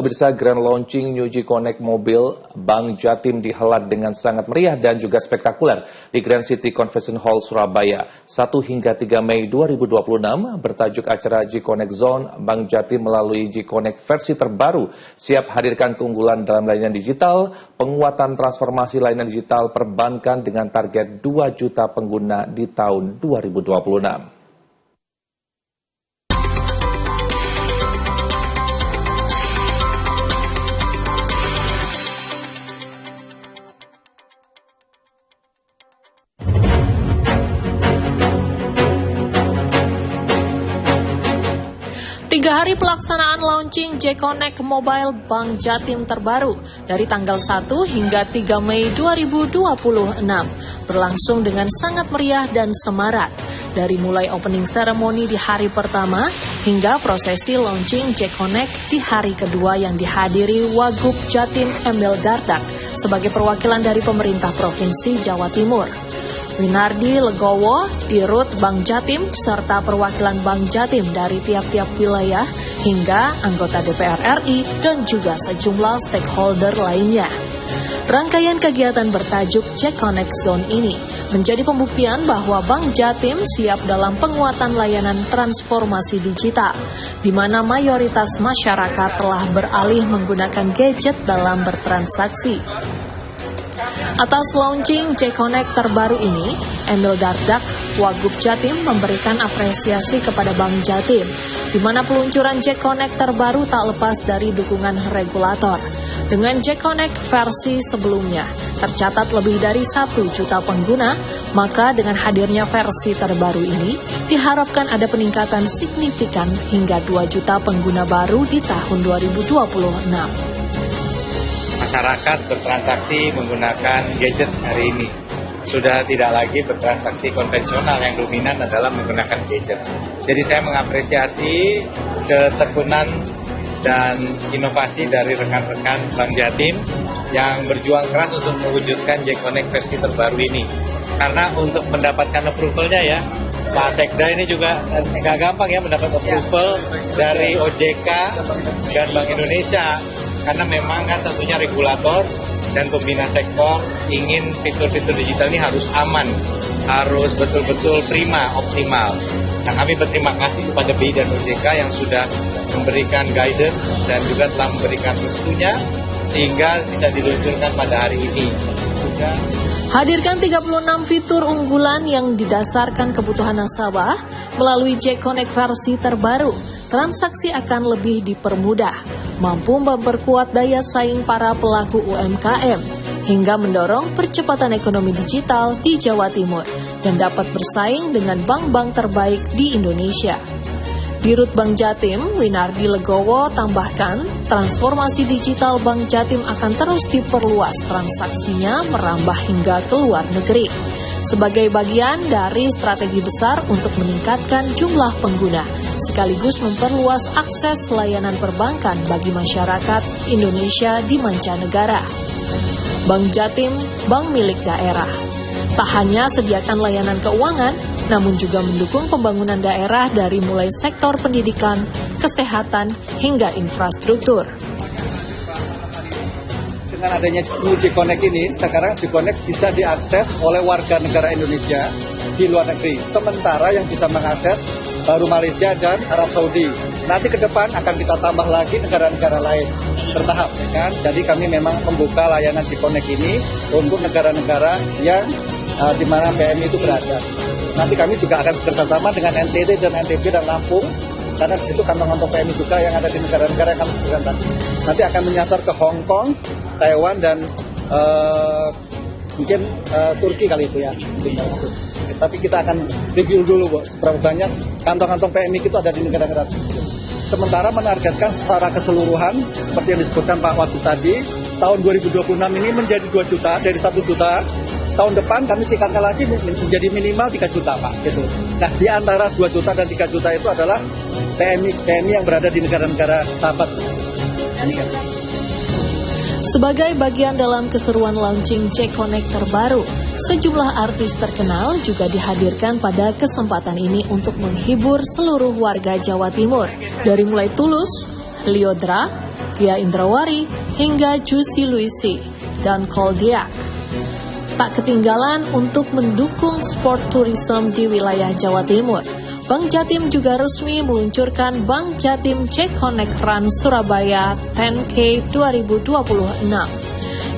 pemirsa, grand launching New G-Connect mobil Bank Jatim dihelat dengan sangat meriah dan juga spektakuler di Grand City Convention Hall Surabaya 1 hingga 3 Mei 2026 bertajuk acara G-Connect Zone. Bank Jatim melalui G-Connect versi terbaru siap hadirkan keunggulan dalam layanan digital, penguatan transformasi layanan digital perbankan dengan target 2 juta pengguna di tahun 2026. Tiga hari pelaksanaan launching G-Connect Mobile Bank Jatim terbaru dari tanggal 1 hingga 3 Mei 2026 berlangsung dengan sangat meriah dan semarak. Dari mulai opening ceremony di hari pertama hingga prosesi launching G-Connect di hari kedua yang dihadiri Wagub Jatim Emil Dardak sebagai perwakilan dari pemerintah Provinsi Jawa Timur. Winardi Legowo, Dirut Bank Jatim, serta perwakilan Bank Jatim dari tiap-tiap wilayah hingga anggota DPR RI dan juga sejumlah stakeholder lainnya. Rangkaian kegiatan bertajuk G-Connect Zone ini menjadi pembuktian bahwa Bank Jatim siap dalam penguatan layanan transformasi digital, di mana mayoritas masyarakat telah beralih menggunakan gadget dalam bertransaksi. Atas launching G-Connect terbaru ini, Emil Dardak, Wagub Jatim memberikan apresiasi kepada Bank Jatim, di mana peluncuran G-Connect terbaru tak lepas dari dukungan regulator. Dengan G-Connect versi sebelumnya, tercatat lebih dari 1 juta pengguna, maka dengan hadirnya versi terbaru ini, diharapkan ada peningkatan signifikan hingga 2 juta pengguna baru di tahun 2026. Masyarakat bertransaksi menggunakan gadget hari ini. Sudah tidak lagi bertransaksi konvensional, yang dominan adalah menggunakan gadget. Jadi saya mengapresiasi ketekunan dan inovasi dari rekan-rekan Bank Jatim yang berjuang keras untuk mewujudkan G-Connect versi terbaru ini. Karena untuk mendapatkan approval-nya ya, Pak Sekda ini juga nggak gampang ya mendapat approval dari OJK dan Bank Indonesia. Karena memang kan tentunya regulator dan pembina sektor ingin fitur-fitur digital ini harus aman, harus betul-betul prima, optimal. Nah, kami berterima kasih kepada BI dan OJK yang sudah memberikan guidance dan juga telah memberikan restunya sehingga bisa diluncurkan pada hari ini. Hadirkan 36 fitur unggulan yang didasarkan kebutuhan nasabah melalui G-Connect versi terbaru. Transaksi akan lebih dipermudah, mampu memperkuat daya saing para pelaku UMKM, hingga mendorong percepatan ekonomi digital di Jawa Timur dan dapat bersaing dengan bank-bank terbaik di Indonesia. Dirut Bank Jatim, Winardi Legowo, tambahkan, transformasi digital Bank Jatim akan terus diperluas transaksinya merambah hingga ke luar negeri. Sebagai bagian dari strategi besar untuk meningkatkan jumlah pengguna, sekaligus memperluas akses layanan perbankan bagi masyarakat Indonesia di mancanegara. Bank Jatim, bank milik daerah. Tak hanya sediakan layanan keuangan, namun juga mendukung pembangunan daerah dari mulai sektor pendidikan, kesehatan, hingga infrastruktur. Dengan adanya G-Connect ini, sekarang G-Connect bisa diakses oleh warga negara Indonesia di luar negeri. Sementara yang bisa mengakses baru Malaysia dan Arab Saudi. Nanti ke depan akan kita tambah lagi negara-negara lain bertahap, kan? Jadi kami memang membuka layanan G-Connect ini untuk negara-negara yang di mana PMI itu berada. Nanti kami juga akan bekerjasama dengan NTT dan NTB dan Lampung, karena di situ kantong-kantong PMI juga yang ada di negara-negara yang kami sebutkan tadi. Nanti akan menyasar ke Hong Kong, Taiwan, dan mungkin Turki kali itu ya. Tapi kita akan review dulu, Bu, seberapa banyak kantong-kantong PMI itu ada di negara-negara tersebut. Sementara menargetkan secara keseluruhan, seperti yang disebutkan Pak Wagub tadi, tahun 2026 ini menjadi 2 juta dari 1 juta. Tahun depan kami tingkatkan lagi menjadi minimal 3 juta, Pak. Gitu. Nah, di antara 2 juta dan 3 juta itu adalah PMI yang berada di negara-negara sahabat. Sebagai bagian dalam keseruan launching G-Connect terbaru, sejumlah artis terkenal juga dihadirkan pada kesempatan ini untuk menghibur seluruh warga Jawa Timur. Dari mulai Tulus, Lyodra, Tia Indrawari, hingga Juicy Luisi dan Koldiak. Tak ketinggalan untuk mendukung sport tourism di wilayah Jawa Timur, Bank Jatim juga resmi meluncurkan Bank Jatim J-Connect Run Surabaya 10K 2026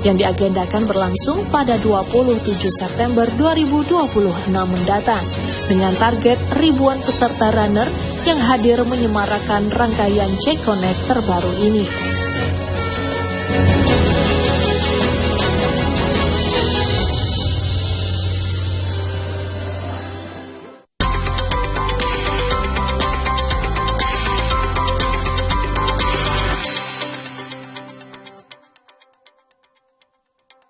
yang diagendakan berlangsung pada 27 September 2026 mendatang dengan target ribuan peserta runner yang hadir menyemarakan rangkaian J-Connect terbaru ini.